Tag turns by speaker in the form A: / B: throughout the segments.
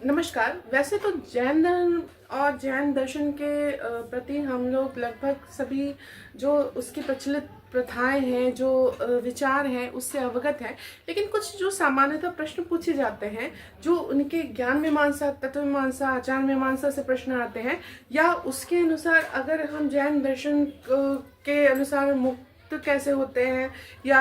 A: नमस्कार। वैसे तो जैन धर्म और जैन दर्शन के प्रति हम लोग लगभग सभी जो उसकी प्रचलित प्रथाएं हैं, जो विचार हैं, उससे अवगत हैं। लेकिन कुछ जो सामान्यतः प्रश्न पूछे जाते हैं, जो उनके ज्ञान मीमांसा, तत्व मीमांसा, आचार मीमांसा से प्रश्न आते हैं, या उसके अनुसार अगर हम जैन दर्शन के अनुसार मुक्त कैसे होते हैं, या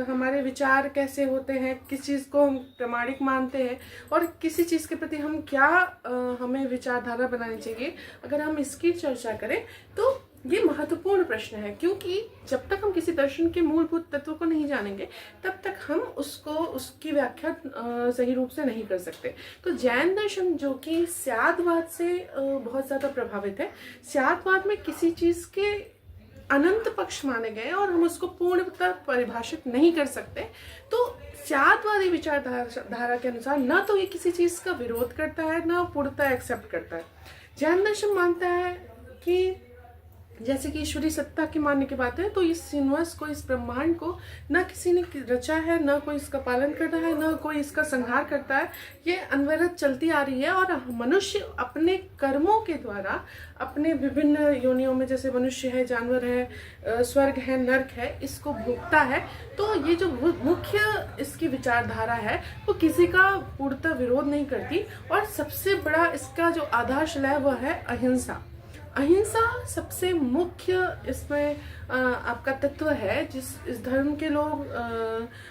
A: हमारे विचार कैसे होते हैं, किस चीज़ को हम प्रमाणिक मानते हैं, और किसी चीज़ के प्रति हम क्या हमें विचारधारा बनानी चाहिए, अगर हम इसकी चर्चा करें तो ये महत्वपूर्ण प्रश्न है। क्योंकि जब तक हम किसी दर्शन के मूलभूत तत्वों को नहीं जानेंगे, तब तक हम उसकी व्याख्या सही रूप से नहीं कर सकते। तो जैन दर्शन जो कि स्यादवाद से बहुत ज़्यादा प्रभावित है, स्यादवाद में किसी चीज़ के अनंत पक्ष माने गए और हम उसको पूर्णतः परिभाषित नहीं कर सकते। तो स्यादवादी विचारधारा के अनुसार न तो ये किसी चीज का विरोध करता है, न पूर्णतः एक्सेप्ट करता है। जैन दर्शन मानता है कि जैसे कि ईश्वरीय सत्ता की मानने की बात है, तो इस यूनिवर्स को, इस ब्रह्मांड को न किसी ने रचा है, न कोई इसका पालन करता है, न कोई इसका संहार करता है। ये अनवरत चलती आ रही है और मनुष्य अपने कर्मों के द्वारा अपने विभिन्न योनियों में, जैसे मनुष्य है, जानवर है, स्वर्ग है, नर्क है, इसको भोगता है। तो ये जो मुख्य इसकी विचारधारा है वो किसी का पूर्णतः विरोध नहीं करती। और सबसे बड़ा इसका जो आधारशिला है वह है अहिंसा। अहिंसा सबसे मुख्य इसमें आपका तत्व है। इस धर्म के लोग,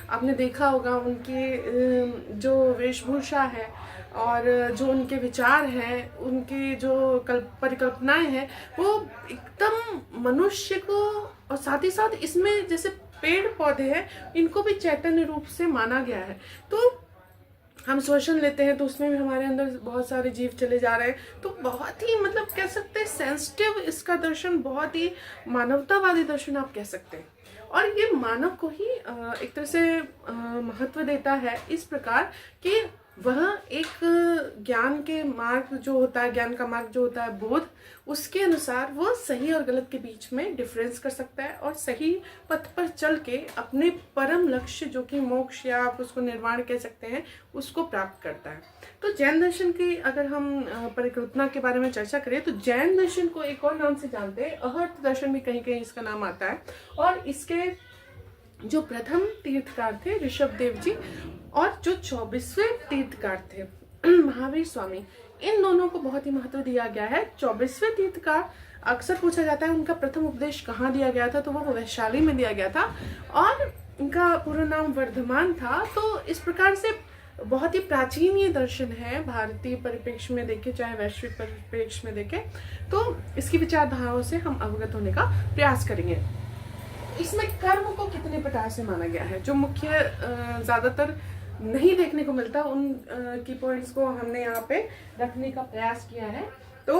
A: आपने देखा होगा उनकी जो वेशभूषा है और जो उनके विचार हैं, उनकी जो परिकल्पनाएं हैं, वो एकदम मनुष्य को, और साथ ही साथ इसमें जैसे पेड़ पौधे हैं, इनको भी चैतन्य रूप से माना गया है। तो हम श्वसन लेते हैं तो उसमें भी हमारे अंदर बहुत सारे जीव चले जा रहे हैं। तो बहुत ही मतलब कह सकते हैं सेंसिटिव इसका दर्शन, बहुत ही मानवतावादी दर्शन आप कह सकते हैं। और ये मानव को ही एक तरह से महत्व देता है इस प्रकार कि वह एक ज्ञान के मार्ग जो होता है, ज्ञान का मार्ग जो होता है बोध, उसके अनुसार वो सही और गलत के बीच में डिफरेंस कर सकता है और सही पथ पर चल के अपने परम लक्ष्य, जो कि मोक्ष या आप उसको निर्वाण कह सकते हैं, उसको प्राप्त करता है। तो जैन दर्शन की अगर हम परिकल्पना के बारे में चर्चा करें तो जैन दर्शन को एक और नाम से जानते हैं, अहर्त दर्शन भी कहीं कहीं इसका नाम आता है। और इसके जो प्रथम तीर्थकार थे ऋषभ देव जी, और जो 24वें तीर्थकार थे महावीर स्वामी, इन दोनों को बहुत ही महत्व दिया गया है। 24वें तीर्थकार अक्सर पूछा जाता है उनका प्रथम उपदेश कहाँ दिया गया था, तो वो वैशाली में दिया गया था और उनका पूरा नाम वर्धमान था। तो इस प्रकार से बहुत ही प्राचीन ये दर्शन है, भारतीय परिप्रेक्ष्य में देखे चाहे वैश्विक परिप्रेक्ष्य में देखे, तो इसकी विचारधाराओं से हम अवगत होने का प्रयास करेंगे। इसमें कर्म को कितने प्रकार से माना गया है, जो मुख्य ज्यादातर नहीं देखने को मिलता, उन की पॉइंट्स को हमने यहाँ पे रखने का प्रयास किया है। तो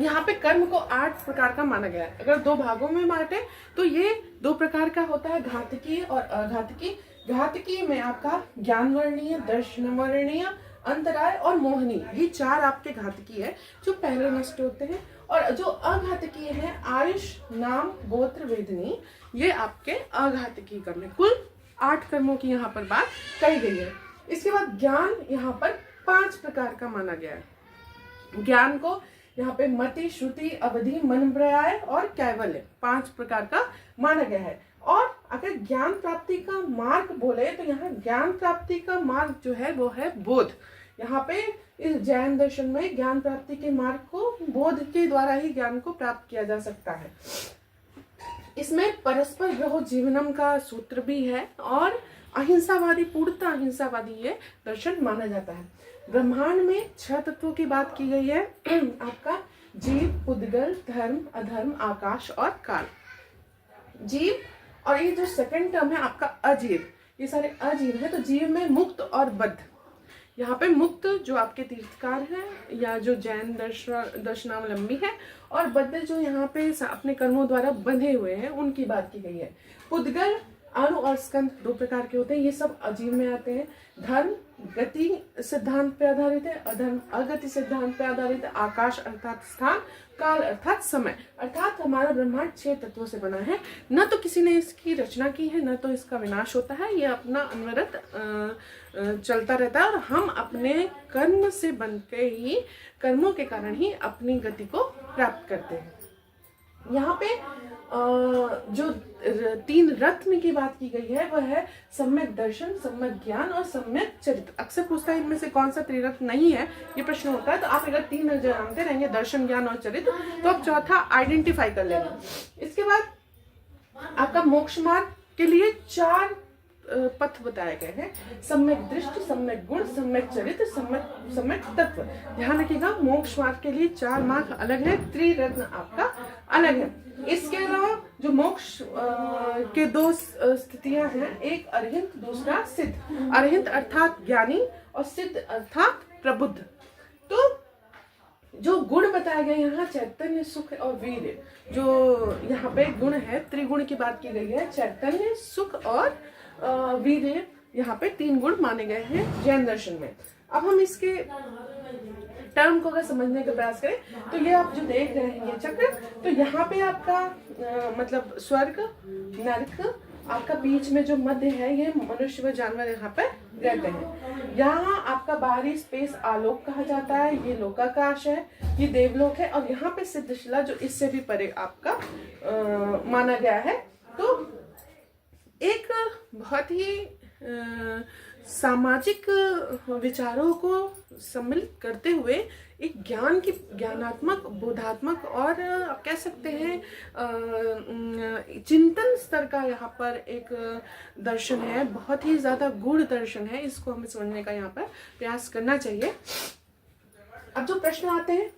A: यहाँ पे कर्म को 8 प्रकार का माना गया है। अगर 2 भागों में बांटे तो ये 2 प्रकार का होता है, घातकीय और अघातकीय। घातकीय में आपका ज्ञान वर्णीय, दर्शन वर्णीय, अंतराय और मोहनीय, ये 4 आपके घातकीय है जो पहले नष्ट होते हैं। और जो अघातकीय है आयुष, नाम, गोत्र, वेदनी, ये आपके अघातकीय कर्म है। कुल 8 कर्मों की यहाँ पर बात कही गई है। इसके बाद ज्ञान यहाँ पर 5 प्रकार का माना गया है। ज्ञान को यहाँ पे मति, श्रुति, अवधि, मन पर्याय और कैवल्य 5 प्रकार का माना गया है। और अगर ज्ञान प्राप्ति का मार्ग बोले तो यहाँ ज्ञान प्राप्ति का मार्ग जो है वो है बोध। यहाँ पे इस जैन दर्शन में ज्ञान प्राप्ति के मार्ग को बोध के द्वारा ही ज्ञान को प्राप्त किया जा सकता है। इसमें परस्पर ग्रहो जीवनम का सूत्र भी है और अहिंसावादी, पूर्णतः अहिंसावादी ये दर्शन माना जाता है। ब्रह्मांड में 6 तत्वों की बात की गई है आपका जीव, पुद्गल, धर्म, अधर्म, आकाश और काल। जीव, और ये जो सेकंड टर्म है आपका अजीव, ये सारे अजीव है। तो जीव में मुक्त और बद्ध, यहाँ पे मुक्त जो आपके तीर्थकार हैं या जो जैन दर्शनावलंबी है, और बद्ध जो यहाँ पे अपने कर्मों द्वारा बंधे हुए हैं, उनकी बात की गई है। पुद्गल, अणु और स्कंद 2 प्रकार के होते हैं, ये सब अजीव में आते हैं। धर्म गति सिद्धांत पे आधारित है, अधर्म अगति सिद्धांत पे आधारित है, आकाश अर्थात स्थान, काल अर्थात समय। अर्थात हमारा ब्रह्मांड 6 तत्वों से बना है। न तो किसी ने इसकी रचना की है, न तो इसका विनाश होता है, ये अपना अनवरत चलता रहता है और हम अपने कर्म से बनके ही, कर्मों के कारण ही अपनी गति को प्राप्त करते हैं। यहाँ पे जो 3 रत्न की बात की गई है वह है सम्यक दर्शन, सम्यक ज्ञान और सम्यक चरित्र। अक्सर पूछता है इनमें से कौन सा त्रिरत्न नहीं है, ये प्रश्न होता है। तो आप अगर 3 जानते रहेंगे, दर्शन, ज्ञान और चरित्र, तो आप चौथा आइडेंटिफाई कर लेंगे। इसके बाद आपका मोक्ष मार्ग के लिए 4 पथ बताए गए हैं। सम्यक दृष्टि, सम्यक गुण, सम्यक चरित्र, सम्यक तत्व। ध्यान रखिएगा, मोक्ष मार्ग के लिए 4 मार्ग अलग है, त्रिरत्न आपका अलग है। इसके अलावा जो मोक्ष के 2 स्थितियां हैं, एक अरहिंत, दूसरा सिद्ध। अरहिंत अर्थात ज्ञानी और सिद्ध अर्थात प्रबुद्ध। तो जो गुण बताए गए यहाँ, चैतन्य, सुख और वीर्य, जो यहाँ पे गुण है, त्रिगुण की बात की गई है, चैतन्य, सुख और वीर्य, यहाँ पे 3 गुण माने गए हैं जैन दर्शन में। अब हम इसके टर्म को अगर समझने का प्रयास करें तो ये आप जो देख रहे हैं ये चक्र, तो यहाँ पे आपका मतलब स्वर्ग, नरक, आपका बीच में जो मध्य है ये मनुष्य व जानवर यहाँ पे रहते हैं। यहाँ आपका बाहरी स्पेस आलोक कहा जाता है, ये लोकाकाश है, ये देवलोक है, और यहाँ पे सिद्धशिला जो इससे भी परे आपका माना गया है। तो एक बहुत ही सामाजिक विचारों को सम्मिलित करते हुए एक ज्ञान की, ज्ञानात्मक, बोधात्मक और आप कह सकते हैं चिंतन स्तर का यहाँ पर एक दर्शन है। बहुत ही ज्यादा गूढ़ दर्शन है, इसको हमें समझने का यहाँ पर प्रयास करना चाहिए। अब जो प्रश्न आते हैं,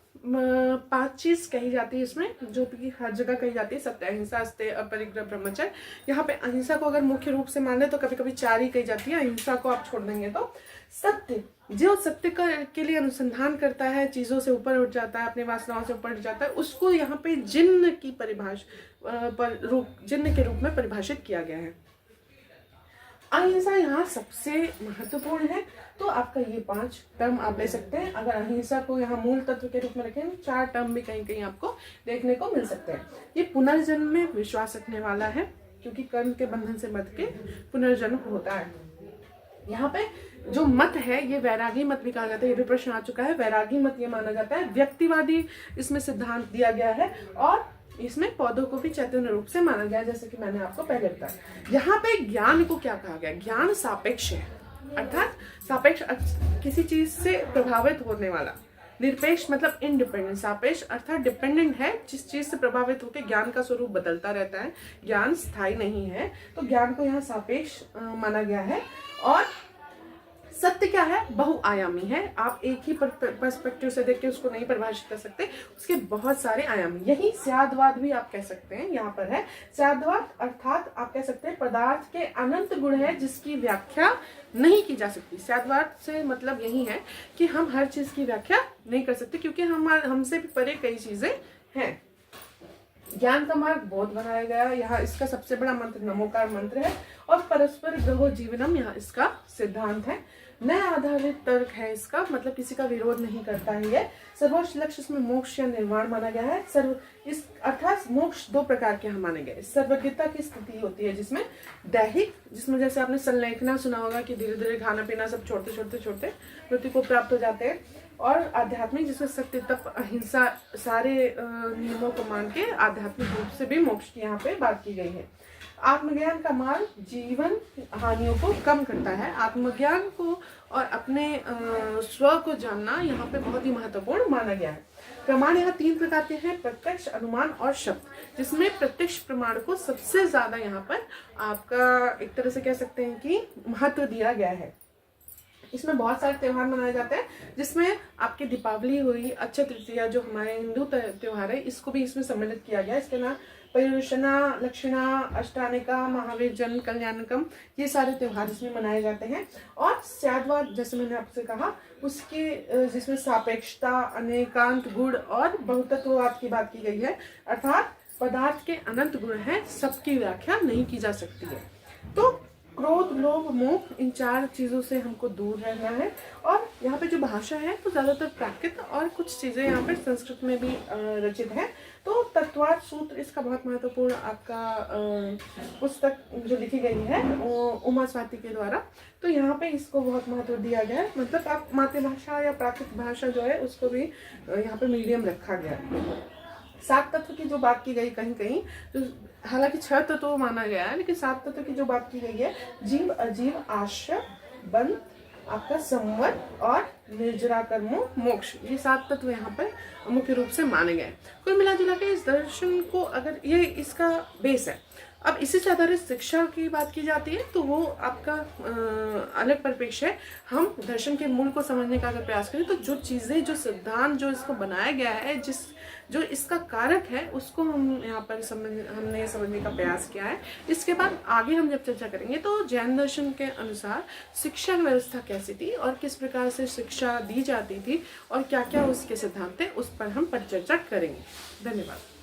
A: 5 चीज कही जाती है इसमें, जो कि हर जगह कही जाती है, सत्य, अहिंसा, अस्तेय, अपरिग्रह, ब्रह्मचर्य। यहाँ पे अहिंसा को अगर मुख्य रूप से मान ले तो कभी कभी 4 ही कही जाती है, अहिंसा को आप छोड़ देंगे तो। सत्य, जो सत्य के लिए अनुसंधान करता है, चीजों से ऊपर उठ जाता है, अपनी वासनाओं से ऊपर उठ जाता है, उसको यहाँ पे जिन्न की जिन्न के रूप में परिभाषित किया गया है। अहिंसा यहाँ सबसे महत्वपूर्ण है, तो आपका ये 5 टर्म आप ले सकते हैं। अगर अहिंसा को यहाँ मूल तत्व के रूप में रखें, 4 टर्म भी कहीं कहीं आपको देखने को मिल सकते हैं। ये पुनर्जन्म में विश्वास रखने वाला है, क्योंकि कर्म के बंधन से बच के पुनर्जन्म होता है। यहाँ पे जो मत है ये वैरागी मत भी कहा जाता है, ये भी प्रश्न आ चुका है। वैरागी मत ये माना जाता है, व्यक्तिवादी इसमें सिद्धांत दिया गया है, और इसमें पौधों को भी चैतन्य रूप से माना गया, जैसे कि मैंने आपको पहले बताया। यहाँ पे ज्ञान को क्या कहा गया, ज्ञान सापेक्ष है, अर्थात सापेक्ष किसी चीज से प्रभावित होने वाला, निरपेक्ष मतलब इंडिपेंडेंट, सापेक्ष अर्थात डिपेंडेंट है, जिस चीज से प्रभावित होकर ज्ञान का स्वरूप बदलता रहता है, ज्ञान स्थायी नहीं है, तो ज्ञान को यहाँ सापेक्ष माना गया है। और सत्य क्या है, बहुआयामी है, आप एक ही पर्सपेक्टिव से देख के उसको नहीं परिभाषित कर सकते, उसके बहुत सारे आयाम। यही स्यादवाद भी आप कह सकते हैं, यहाँ पर है स्यादवाद, अर्थात आप कह सकते हैं पदार्थ के अनंत गुण है जिसकी व्याख्या नहीं की जा सकती। स्यादवाद से मतलब यही है कि हम हर चीज की व्याख्या नहीं कर सकते, क्योंकि हमसे भी परे कई चीजें हैं। ज्ञान का मार्ग बोध बनाया गया, यहाँ इसका सबसे बड़ा मंत्र नमोकार मंत्र है, और परस्पर ग्रहो जीवनम यहाँ इसका सिद्धांत है। नया आधारित तर्क है इसका, मतलब किसी का विरोध नहीं करता है ये। सर्वोच्च लक्ष्य इसमें मोक्ष या निर्वाण माना गया है। इस अर्थात मोक्ष 2 प्रकार के हम माने गए। सर्वज्ञता की स्थिति होती है जिसमें दैहिक, जिसमें जैसे आपने संलेखना सुना होगा कि धीरे धीरे खाना पीना सब छोड़ते छोड़ते छोड़ते मृत्यु को प्राप्त हो जाते हैं, और आध्यात्मिक जिसमें सत्य, तप, अहिंसा सारे नियमों को मान के आध्यात्मिक रूप से भी मोक्ष की यहाँ पे बात की गई है। आत्मज्ञान का मार्ग जीवन हानियों को कम करता है। आत्मज्ञान को और अपने स्व को जानना यहाँ पे बहुत ही महत्वपूर्ण माना गया है। प्रमाण यहाँ 3 प्रकार के हैं, प्रत्यक्ष, अनुमान और शब्द, जिसमें प्रत्यक्ष प्रमाण को सबसे ज्यादा यहाँ पर आपका एक तरह से कह सकते हैं कि महत्व दिया गया है। इसमें बहुत सारे त्योहार मनाए जाते हैं, जिसमें आपकी दीपावली हुई, अक्षय तृतीया जो हमारे हिंदू त्योहार है, इसको भी इसमें सम्मिलित किया गया। इसके नाम पर्युषणा, लक्षणा, अष्टानिका, महावीर जन्म, कल्याणकम, ये सारे त्योहार इसमें मनाए जाते हैं। और स्यादवाद जैसे मैंने आपसे कहा, उसके जिसमें सापेक्षता, अनेकांत गुण और बहुतत्ववाद की बात की गई है, अर्थात पदार्थ के अनंत गुण हैं, सबकी व्याख्या नहीं की जा सकती है। तो क्रोध, लोभ, मोह, इन 4 चीज़ों से हमको दूर रहना है। और यहाँ पे जो भाषा है तो ज़्यादातर प्राकृत और कुछ चीज़ें यहाँ पे संस्कृत में भी रचित है। तो तत्वार्थ सूत्र इसका बहुत महत्वपूर्ण आपका पुस्तक जो लिखी गई है उमा स्वाति के द्वारा, तो यहाँ पे इसको बहुत महत्व दिया गया है। मतलब आप मातृभाषा या प्राकृत भाषा जो है उसको भी यहाँ पे मीडियम रखा गया है। 7 तत्व की जो बात की गई कहीं कहीं, तो हालांकि 6 तत्व माना गया है, लेकिन 7 तत्व की जो बात की गई है, जीव, अजीव, आश्रय, बंध, आपका संवत और निर्जरा कर्मो मोक्ष, ये 7 तत्व यहाँ पर मुख्य रूप से माने गए। कुल मिला जुला के इस दर्शन को, अगर ये इसका बेस है, अब इसी से आधारित शिक्षा की बात की जाती है तो वो आपका अलग परिप्रेक्ष्य है। हम दर्शन के मूल को समझने का अगर प्रयास करें तो जो चीज़ें, जो सिद्धांत जो इसको बनाया गया है, जो इसका कारक है, उसको हम यहाँ पर हमने समझने का प्रयास किया है। इसके बाद आगे हम जब चर्चा करेंगे तो जैन दर्शन के अनुसार शिक्षा व्यवस्था कैसी थी और किस प्रकार से शिक्षा दी जाती थी और क्या क्या उसके सिद्धांत थे, उस पर हम परिचर्चा करेंगे। धन्यवाद।